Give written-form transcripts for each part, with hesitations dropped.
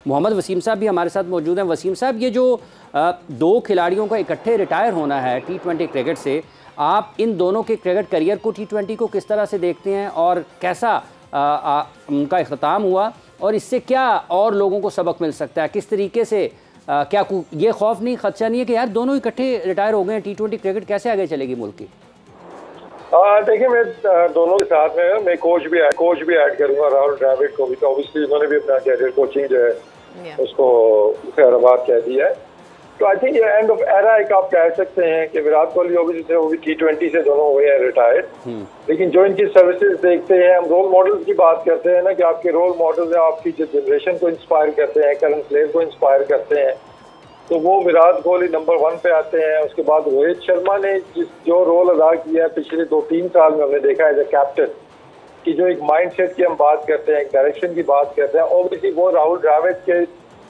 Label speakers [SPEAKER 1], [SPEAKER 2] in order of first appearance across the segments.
[SPEAKER 1] मोहम्मद वसीम साहब भी हमारे साथ मौजूद हैं। वसीम साहब, ये जो 2 खिलाड़ियों का इकट्ठे रिटायर होना है T20 क्रिकेट से, आप इन दोनों के क्रिकेट करियर को T20 को किस तरह से देखते हैं और कैसा उनका इख्तिताम हुआ और इससे क्या और लोगों को सबक मिल सकता है? किस तरीके से क्या ये खौफ नहीं, खदशा नहीं है कि यार दोनों इकट्ठे रिटायर हो गए हैं, T20 क्रिकेट कैसे आगे चलेगी मुल्क की?
[SPEAKER 2] देखिए, मैं दोनों के साथ में मैं कोच भी ऐड करूंगा, राहुल द्रविड़ को भी। तो ऑब्वियसली उन्होंने भी अपना कैरियर कोचिंग जो है उसको खैराबाद कह दिया है। तो आई थिंक ये एंड ऑफ एरा एक आप कह सकते हैं कि विराट कोहली ऑब्वियसली वो भी T20 से दोनों हुए हैं रिटायर्ड। लेकिन जो इनकी सर्विसेज देखते हैं, हम रोल मॉडल्स की बात करते हैं ना, कि आपके रोल मॉडल्स हैं, आपकी जो जनरेशन को इंस्पायर करते हैं, करंट प्लेयर को इंस्पायर करते हैं, तो वो विराट कोहली नंबर 1 पे आते हैं। उसके बाद रोहित शर्मा ने जो रोल अदा किया है पिछले 2-3 साल में, हमने देखा एज ए कैप्टन कि जो एक माइंडसेट की हम बात करते हैं, एक डायरेक्शन की बात करते हैं, ऑब्वियसली वो राहुल द्रविड़ के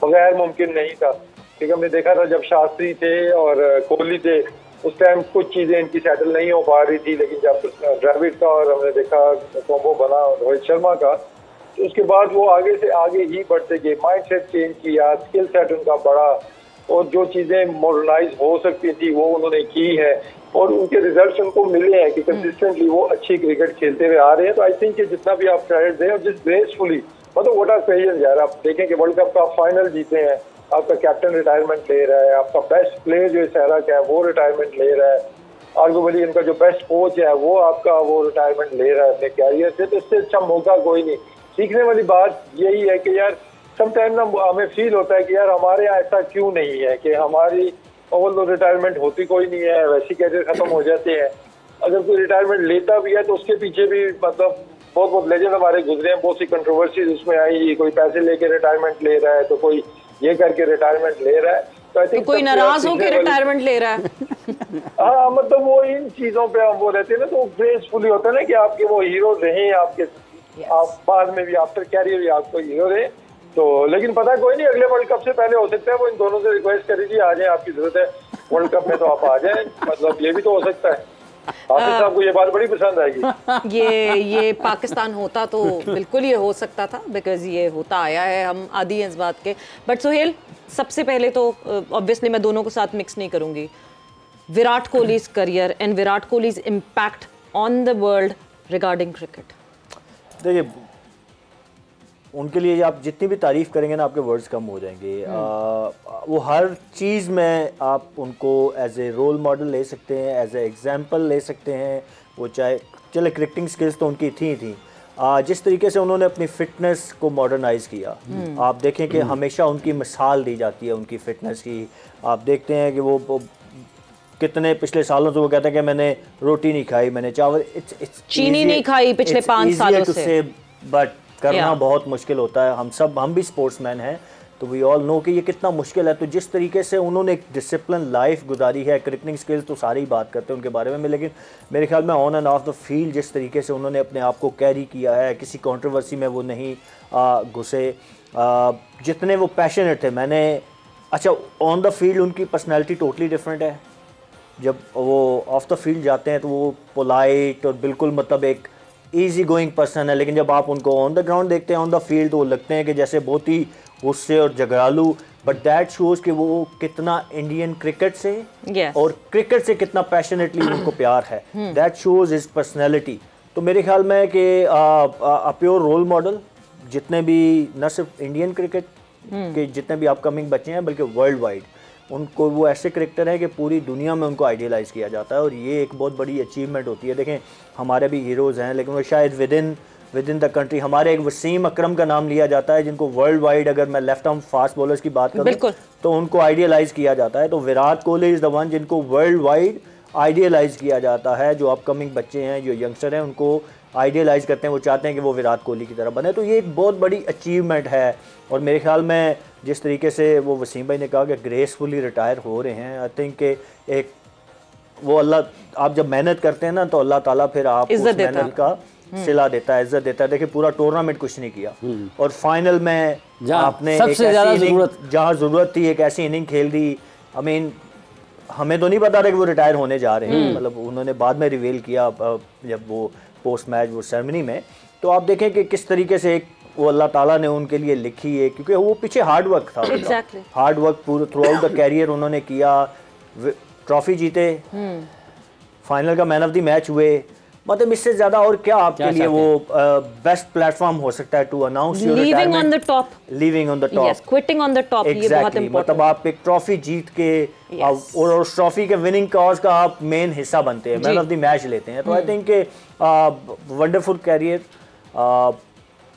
[SPEAKER 2] बगैर मुमकिन नहीं था। क्योंकि हमने देखा था जब शास्त्री थे और कोहली थे, उस टाइम कुछ चीज़ें इनकी सेटल नहीं हो पा रही थी। लेकिन जब द्रविड़ का और हमने देखा कॉम्बो बना रोहित शर्मा का, तो उसके बाद वो आगे से आगे ही बढ़ते गए, माइंडसेट चेंज किया, स्किल सेट उनका बढ़ा, और जो चीज़ें मॉडर्नाइज हो सकती थी वो उन्होंने की है, और उनके रिजल्ट्स उनको मिले हैं कि कंसिस्टेंटली वो अच्छी क्रिकेट खेलते हुए आ रहे हैं। तो आई थिंक कि जितना भी आप क्रेडिट दें और जिस ग्रेसफुली, मतलब व्हाट आर पेशेंस यार, आप देखें कि वर्ल्ड कप का फाइनल जीते हैं, आपका कैप्टन रिटायरमेंट ले रहा है, आपका बेस्ट प्लेयर जो सहरा का है वो रिटायरमेंट ले रहा है, आर्गुबली इनका जो बेस्ट कोच है वो आपका वो रिटायरमेंट ले रहा है अपने कैरियर से। तो इससे अच्छा मौका कोई नहीं। सीखने वाली बात यही है कि यार समटाइम ना हमें फील होता है कि यार हमारे यहाँ ऐसा क्यों नहीं है कि हमारी ओवरऑल रिटायरमेंट होती कोई नहीं है, वैसी कैरियर खत्म हो जाते हैं। अगर कोई रिटायरमेंट लेता भी है तो उसके पीछे भी मतलब बहुत लेजेंड हमारे गुजरे हैं, बहुत सी कंट्रोवर्सीज उसमें आई, कोई पैसे लेके रिटायरमेंट ले रहा है, तो कोई ये करके रिटायरमेंट ले रहा है। तो आई थिंक
[SPEAKER 3] कोई नाराज होकर रिटायरमेंट ले रहा है।
[SPEAKER 2] हाँ, मतलब वो इन चीजों पे हम वो रहते हैं ना, तो ग्रेसफुली होता है ना कि आपके वो हीरो रहे आपके, आप बाद में भी आफ्टर कैरियर भी आपको हीरो रहे। तो लेकिन पता है कोई नहीं, अगले वर्ल्ड कप से पहले हो सकता है वो इन दोनों से रिक्वेस्ट करेगी आ जाए, आपकी जरूरत है वर्ल्ड कप में तो आप आ जाए, मतलब ये भी तो हो सकता है। हाफिज साहब को ये बात बड़ी पसंद आएगी।
[SPEAKER 3] ये पाकिस्तान होता तो बिल्कुल ये हो सकता था, बिकॉज ये होता आया है, हम आदी हैं इस बात के। बट सुहेल, सबसे पहले तो ऑब्वियसली मैं दोनों को साथ मिक्स नहीं करूंगी, Virat Kohli's career and Virat Kohli's impact on the world regarding cricket.
[SPEAKER 4] देखिए, उनके लिए आप जितनी भी तारीफ़ करेंगे ना आपके वर्ड्स कम हो जाएंगे। वो हर चीज़ में आप उनको एज ए रोल मॉडल ले सकते हैं, एज ए एग्जाम्पल ले सकते हैं। वो चाहे चले क्रिकेटिंग स्किल्स तो उनकी थी जिस तरीके से उन्होंने अपनी फ़िटनेस को मॉडर्नाइज़ किया, आप देखें कि हमेशा उनकी मिसाल दी जाती है उनकी फ़िटनेस की। आप देखते हैं कि वो कितने पिछले सालों से वो कहते हैं कि मैंने रोटी नहीं खाई, मैंने चावल
[SPEAKER 3] चीनी नहीं खाई पिछले 5 सालों से,
[SPEAKER 4] बट करना बहुत मुश्किल होता है। हम भी स्पोर्ट्समैन हैं, तो वी ऑल नो कि ये कितना मुश्किल है। तो जिस तरीके से उन्होंने एक डिसिप्लिन लाइफ गुजारी है, क्रिकेटिंग स्किल्स तो सारे ही बात करते हैं उनके बारे में, लेकिन मेरे ख्याल में on and off the field जिस तरीके से उन्होंने अपने आप को कैरी किया है, किसी कंट्रोवर्सी में वो नहीं घुसे, जितने वो पैशनेट थे। अच्छा, ऑन द फील्ड उनकी पर्सनैलिटी टोटली डिफरेंट है। जब वो ऑफ द फील्ड जाते हैं तो वो पोलाइट और बिल्कुल मतलब एक ईजी गोइंग पर्सन है, लेकिन जब आप उनको ऑन द ग्राउंड देखते हैं, ऑन द फील्ड, तो वो लगते हैं कि जैसे बहुत ही गुस्से और झगड़ालू। बट दैट शोज कि वो कितना इंडियन क्रिकेट से और क्रिकेट से कितना पैशनेटली उनको प्यार है। That shows his personality. तो मेरे ख्याल में कि प्योर रोल मॉडल जितने भी, न सिर्फ इंडियन क्रिकेट के जितने भी अपकमिंग बच्चे हैं, बल्कि वर्ल्ड वाइड, उनको वो ऐसे क्रिकेटर हैं कि पूरी दुनिया में उनको आइडियलाइज़ किया जाता है, और ये एक बहुत बड़ी अचीवमेंट होती है। देखें, हमारे भी हीरोज़ हैं, लेकिन वो शायद विद इन द कंट्री, हमारे एक वसीम अकरम का नाम लिया जाता है, जिनको वर्ल्ड वाइड, अगर मैं लेफ्ट आर्म फास्ट बॉलर्स की बात करूँ तो उनको आइडियलाइज़ किया जाता है। तो Virat Kohli is the one जिनको वर्ल्ड वाइड आइडियलाइज़ किया जाता है। जो अपकमिंग बच्चे हैं, जो यंगस्टर हैं, उनको आइडियलाइज़ करते हैं, वो चाहते हैं कि वो विराट कोहली की तरह बने। तो ये एक बहुत बड़ी अचीवमेंट है। और मेरे ख्याल में जिस तरीके से वो वसीम भाई ने कहा कि ग्रेसफुली रिटायर हो रहे हैं, आई थिंक कि एक वो अल्लाह, आप जब मेहनत करते हैं ना तो अल्लाह ताला फिर आप उस मेहनत का सिला देता है, इज्जत देता है। देखिए, पूरा टूर्नामेंट कुछ नहीं किया और फाइनल में आपने
[SPEAKER 1] सबसे ज़्यादा
[SPEAKER 4] जहाँ ज़रूरत थी एक ऐसी इनिंग खेल दी। आई मीन, हमें तो नहीं पता था कि वो रिटायर होने जा रहे हैं, मतलब उन्होंने बाद में रिवील किया जब वो पोस्ट मैच वो सेरेमनी में। तो आप देखें कि किस तरीके से एक वो अल्लाह ताला ने उनके लिए लिखी है, क्योंकि वो पीछे हार्ड वर्क था।
[SPEAKER 3] Exactly.
[SPEAKER 4] हार्ड वर्क पूरे थ्रू आउट द कैरियर उन्होंने किया, ट्रॉफी जीते, फाइनल का मैन ऑफ द मैच हुए। मतलब इससे ज्यादा और क्या आपके लिए वो बेस्ट प्लेटफॉर्म हो सकता है to announce your
[SPEAKER 3] leaving on the top,
[SPEAKER 4] leaving on the top,
[SPEAKER 3] yes, quitting on the top, ये बहुत इंपॉर्टेंट।
[SPEAKER 4] मतलब आप एक ट्रॉफी जीत के और उस ट्रॉफी के विनिंग कॉज का आप मेन हिस्सा बनते हैं, मैन ऑफ द मैच लेते हैं। तो I think wonderful career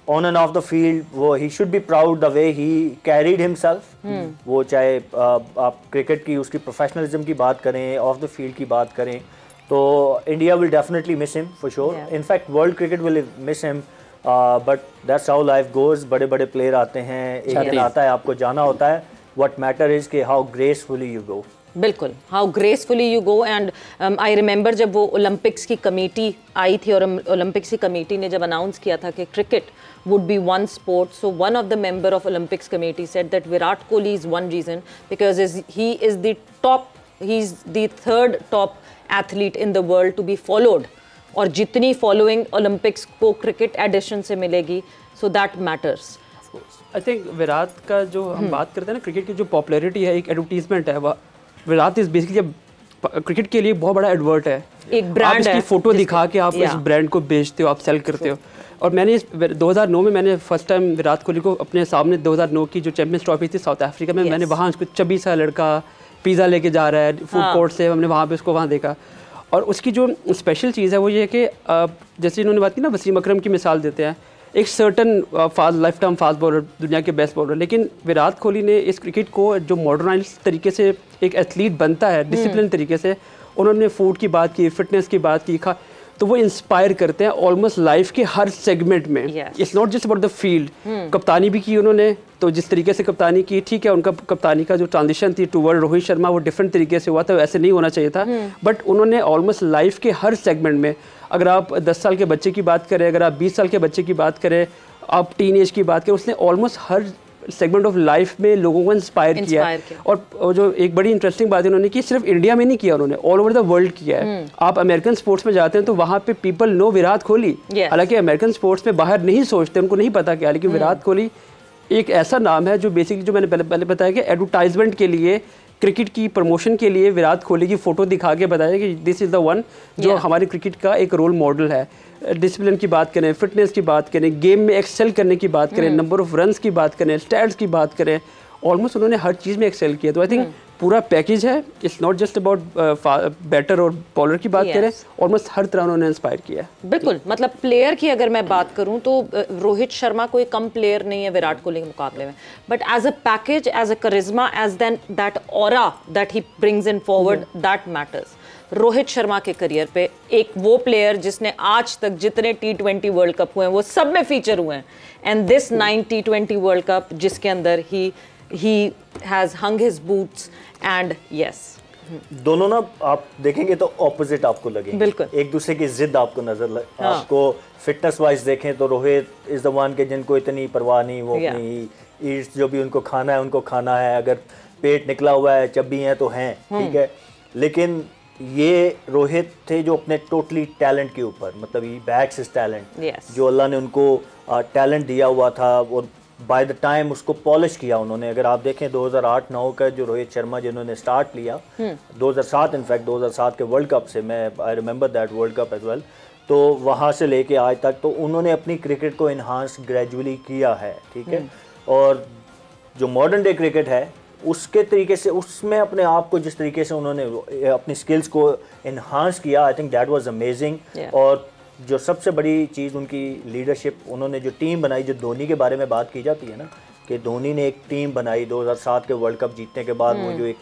[SPEAKER 4] on and off the field. वो he should be proud the way he carried himself. वो चाहे आप क्रिकेट की उसकी प्रोफेशनलिज्म की बात करें, ऑफ द फील्ड की बात करें, तो India will definitely miss him for sure. In fact world cricket will miss him, but that's how life goes. बड़े बड़े प्लेयर आते हैं, एक दिन आता है आपको जाना होता है। व्हाट मैटर इज कि हाउ ग्रेसफुली यू गो।
[SPEAKER 3] बिल्कुल, how gracefully you go. And I remember जब वो ओलंपिक्स की कमेटी आई थी और ओलंपिक्स की कमेटी ने जब अनाउंस किया था कि cricket would be one sport, so one of the member of Olympics committee said that Virat Kohli is one reason because he is the top, he's the third top athlete in the world to be followed, और जितनी following Olympics को cricket edition से मिलेगी, so that matters.
[SPEAKER 5] I think Virat का जो हम बात करते हैं ना, क्रिकेट की जो पॉपुलैरिटी है, एक एडवर्टीजमेंट है, विराट इज बेसिकली क्रिकेट के लिए बहुत बड़ा एडवर्ट है, एक ब्रांड है। आप इसकी फोटो दिखा के आप इस ब्रांड को बेचते हो, आप सेल करते हो। और मैंने 2009 में मैंने फर्स्ट टाइम विराट कोहली को अपने सामने 2009 की जो चैंपियंस ट्रॉफी थी साउथ अफ्रीका में, मैंने वहाँ उसको चबी सा लड़का पिज़्ज़ा लेके जा रहा है फूड कोर्ट से, हमने वहाँ पे उसको वहाँ देखा। और उसकी जो स्पेशल चीज़ है वो ये कि जैसे इन्होंने बात की ना, वसीम अकरम की मिसाल देते हैं, एक certain life time fast bowler, दुनिया के बेस्ट बॉलर, लेकिन विराट कोहली ने इस क्रिकेट को जो मॉडर्नाइज तरीके से एक एथलीट बनता है, डिसिप्लिन तरीके से, उन्होंने फूड की बात की, फिटनेस की बात की, तो वो इंस्पायर करते हैं ऑलमोस्ट लाइफ के हर सेगमेंट में। It's not just about the field. कप्तानी भी की उन्होंने, तो जिस तरीके से कप्तानी की, ठीक है, उनका कप्तानी का जो ट्रांजिशन थी टूवर्ड रोहित शर्मा वो डिफरेंट तरीके से हुआ था, वैसे नहीं होना चाहिए था, बट उन्होंने ऑलमोस्ट लाइफ के हर सेगमेंट में, अगर आप 10 साल के बच्चे की बात करें, अगर आप 20 साल के बच्चे की बात करें, आप टीन एज की बात करें, उसने almost her segment of life में लोगों को इंस्पायर किया। और जो एक बड़ी इंटरेस्टिंग बात उन्होंने की, सिर्फ इंडिया में नहीं किया, उन्होंने ऑल ओवर द वर्ल्ड किया है। आप अमेरिकन स्पोर्ट्स में जाते हैं तो वहाँ पे पीपल नो विराट कोहली, हालांकि अमेरिकन स्पोर्ट्स में बाहर नहीं सोचते, उनको नहीं पता क्या, लेकिन विराट कोहली एक ऐसा नाम है जो बेसिकली, जो मैंने पहले बताया कि एडवर्टाइजमेंट के लिए, क्रिकेट की प्रमोशन के लिए विराट कोहली की फोटो दिखा के बताया कि दिस इज़ द वन जो हमारे क्रिकेट का एक रोल मॉडल है। डिसिप्लिन की बात करें, फिटनेस की बात करें, गेम में एक्सेल करने की बात करें, नंबर ऑफ रन्स की बात करें, स्टैट्स की बात करें, ऑलमोस्ट उन्होंने हर चीज़ में एक्सेल किया। तो आई थिंक पूरा पैकेज है, it's not just about batter और बॉलर की बात करें, ऑलमोस्ट हर तरह उन्होंने इंस्पायर किया है।
[SPEAKER 3] बिल्कुल, मतलब प्लेयर की अगर मैं बात करूं तो रोहित शर्मा कोई कम प्लेयर नहीं है विराट कोहली के मुकाबले में, but as a package, as a charisma, as then that aura that he brings in forward, that matters. Rohit Sharma के करियर पे एक वो प्लेयर जिसने आज तक जितने T20 वर्ल्ड कप हुए हैं वो सब में फीचर हुए हैं, and this 9 T20 world cup जिसके अंदर he has hung his boots and yes,
[SPEAKER 4] दोनों ना आप देखेंगे तो ऑपोजिट आपको लगेंगे,
[SPEAKER 3] बिल्कुल
[SPEAKER 4] एक दूसरे की जिद आपको आपको फिटनेस वाइज देखें तो रोहित इज द वन के जिनको इतनी परवाह नहीं, वो अपनी ईट्स जो भी उनको खाना है उनको खाना है, अगर पेट निकला हुआ है, चब्बी हैं तो हैं, ठीक है। लेकिन ये रोहित थे जो अपने टोटली टैलेंट के ऊपर, मतलब ही बैक्स हिज टैलेंट, जो अल्लाह ने उनको टैलेंट दिया हुआ था, और बाय द टाइम उसको पॉलिश किया उन्होंने। अगर आप देखें 2008-9 का जो रोहित शर्मा जिन्होंने स्टार्ट लिया, 2007 इनफैक्ट 2007 के वर्ल्ड कप से, मैं I remember that world cup as well, तो वहाँ से लेके आज तक तो उन्होंने अपनी क्रिकेट को इन्हांस ग्रेजुअली किया है, ठीक है। और जो मॉडर्न डे क्रिकेट है उसके तरीके से, उसमें अपने आप को जिस तरीके से उन्होंने अपनी स्किल्स को इन्हांस किया, I think that was amazing. और जो सबसे बड़ी चीज़ उनकी लीडरशिप, उन्होंने जो टीम बनाई, जो धोनी के बारे में बात की जाती है ना, कि धोनी ने एक टीम बनाई 2007 के वर्ल्ड कप जीतने के बाद, वो जो एक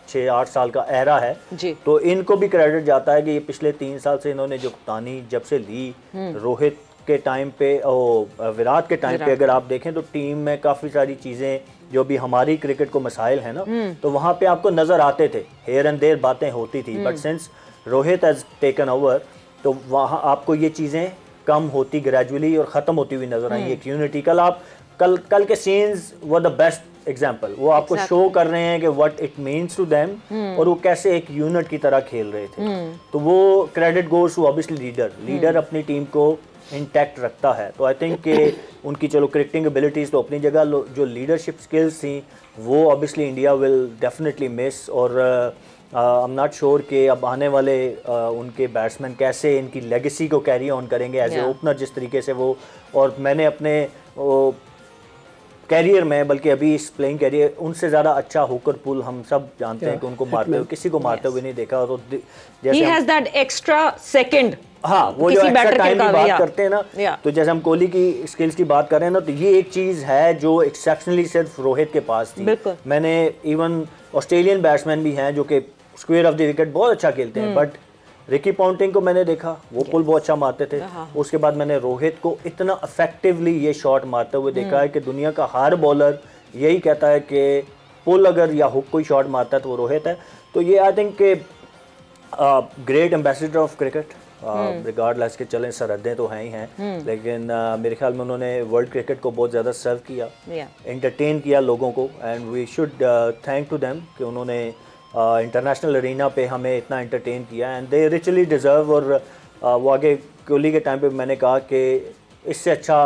[SPEAKER 4] 6-8 साल का एरा है जी। तो इनको भी क्रेडिट जाता है कि ये पिछले 3 साल से इन्होंने जो कप्तानी जब से ली, रोहित के टाइम पे और विराट के टाइम पे अगर आप देखें तो टीम में काफ़ी सारी चीज़ें जो भी हमारी क्रिकेट को मसाइल है ना, तो वहाँ पे आपको नज़र आते थे, हेयर एंड देयर बातें होती थी, but since Rohit has taken over तो वहाँ आपको ये चीज़ें कम होती ग्रेजुअली और ख़त्म होती हुई नज़र आई। एक यूनिटी, कल के scenes were the best example, वो आपको शो कर रहे हैं कि what it means to them, और वो कैसे एक यूनिट की तरह खेल रहे थे। तो वो credit goes to obviously leader अपनी टीम को इंटैक्ट रखता है। तो आई थिंक कि उनकी चलो क्रिकेटिंग एबिलिटीज़ तो अपनी जगह, जो लीडरशिप स्किल्स थी वो obviously India will definitely miss. और आई एम नॉट श्योर कि अब आने वाले उनके बैट्समैन कैसे इनकी लेगेसी को कैरी ऑन करेंगे एज ए ओपनर, जिस तरीके से वो, और मैंने अपने कैरियर में, बल्कि अभी इस प्लेइंग कैरियर, उनसे ज़्यादा अच्छा होकर पुल हम सब जानते हैं कि उनको मारते हुए, किसी को मारते हुए नहीं देखा। तो जैसे
[SPEAKER 3] he has that extra second,
[SPEAKER 4] हाँ, वो जो एक्स्ट्रा टाइम की बात करते हैं ना, तो जैसे हम कोहली की स्किल्स की बात कर रहे हैं ना, तो ये एक चीज़ है जो एक्सेप्शनली सिर्फ रोहित के पास थी। मैंने इवन ऑस्ट्रेलियन बैट्समैन भी हैं जो कि स्क्वायर ऑफ द विकेट बहुत अच्छा खेलते हैं, बट रिकी पॉन्टिंग को मैंने देखा, वो पुल बहुत अच्छा मारते थे। उसके बाद मैंने रोहित को इतना इफेक्टिवली ये शॉट मारते हुए देखा है कि दुनिया का हर बॉलर यही कहता है कि पुल अगर या हुक कोई शॉट मारता है तो वो रोहित है। तो ये आई थिंक के great ambassador of cricket, regardless के चलें सरहदें तो हैं ही हैं, लेकिन मेरे ख्याल में उन्होंने वर्ल्ड क्रिकेट को बहुत ज़्यादा सर्व किया, एंटरटेन किया लोगों को, and we should thank to them कि उन्होंने इंटरनेशनल अरीना पे हमें इतना एंटरटेन किया, एंड दे रिचली डिज़र्व। और वो आगे कोहली के टाइम पे मैंने कहा कि इससे अच्छा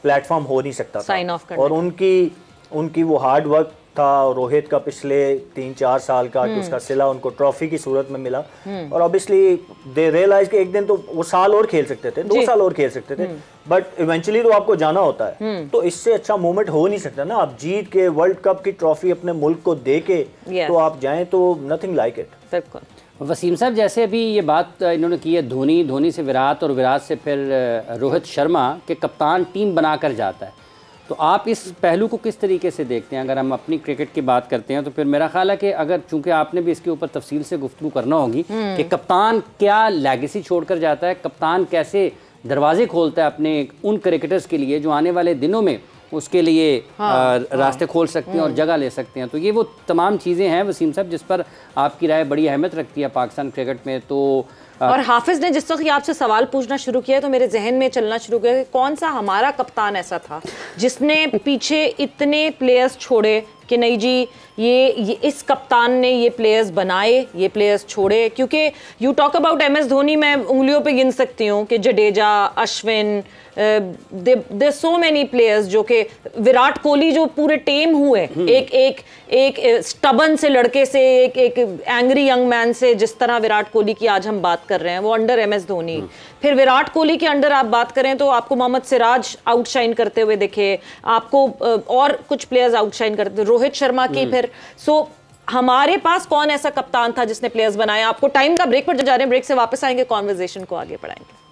[SPEAKER 4] प्लेटफॉर्म हो नहीं सकता था, और उनकी वो हार्ड वर्क था, रोहित का पिछले 3-4 साल का कि उसका सिला उनको ट्रॉफी की सूरत में मिला, और ऑब्वियसली दे रियलाइज कि एक दिन तो वो साल और खेल सकते थे, 2 साल और खेल सकते थे, बट इवेंचुअली तो आपको जाना होता है। तो इससे अच्छा मोमेंट हो नहीं सकता ना, आप जीत के वर्ल्ड कप की ट्रॉफी अपने मुल्क को दे के तो आप जाएं, तो नथिंग लाइक इट।
[SPEAKER 1] वसीम साहब, जैसे अभी ये बात इन्होंने की है धोनी से विराट और विराट से फिर रोहित शर्मा के कप्तान टीम बनाकर जाता है, तो आप इस पहलू को किस तरीके से देखते हैं? अगर हम अपनी क्रिकेट की बात करते हैं तो फिर मेरा ख्याल है कि अगर, चूंकि आपने भी इसके ऊपर तफसील से गुफ्तगू करना होगी कि कप्तान क्या लेगेसी छोड़कर जाता है, कप्तान कैसे दरवाजे खोलता है अपने उन क्रिकेटर्स के लिए जो आने वाले दिनों में उसके लिए रास्ते खोल सकते हैं और जगह ले सकते हैं। तो ये वो तमाम चीज़ें हैं वसीम साहब जिस पर आपकी राय बड़ी अहमियत रखती है पाकिस्तान क्रिकेट में। तो
[SPEAKER 3] और हाफिज ने जिस वक्त आपसे सवाल पूछना शुरू किया तो मेरे जहन में चलना शुरू किया कि कौन सा हमारा कप्तान ऐसा था जिसने पीछे इतने प्लेयर्स छोड़े कि नहीं जी ये इस कप्तान ने ये प्लेयर्स बनाए, ये प्लेयर्स छोड़े। क्योंकि you talk about MS Dhoni, मैं उंगलियों पे गिन सकती हूँ कि Jadeja, Ashwin, there so many players, जो कि विराट कोहली जो पूरे टीम हुए, एक स्टबन से लड़के से, एक एंग्री यंग मैन से, जिस तरह विराट कोहली की आज हम बात कर रहे हैं, वो अंडर MS धोनी। फिर विराट कोहली के अंडर आप बात करें तो आपको मोहम्मद सिराज आउटशाइन करते हुए दिखे, आपको और कुछ प्लेयर्स आउटशाइन करते, रोहित शर्मा की। फिर हमारे पास कौन ऐसा कप्तान था जिसने प्लेयर्स बनाए? आपको टाइम का ब्रेक पर जा रहे हैं, ब्रेक से वापस आएंगे, कॉन्वर्सेशन को आगे बढ़ाएंगे।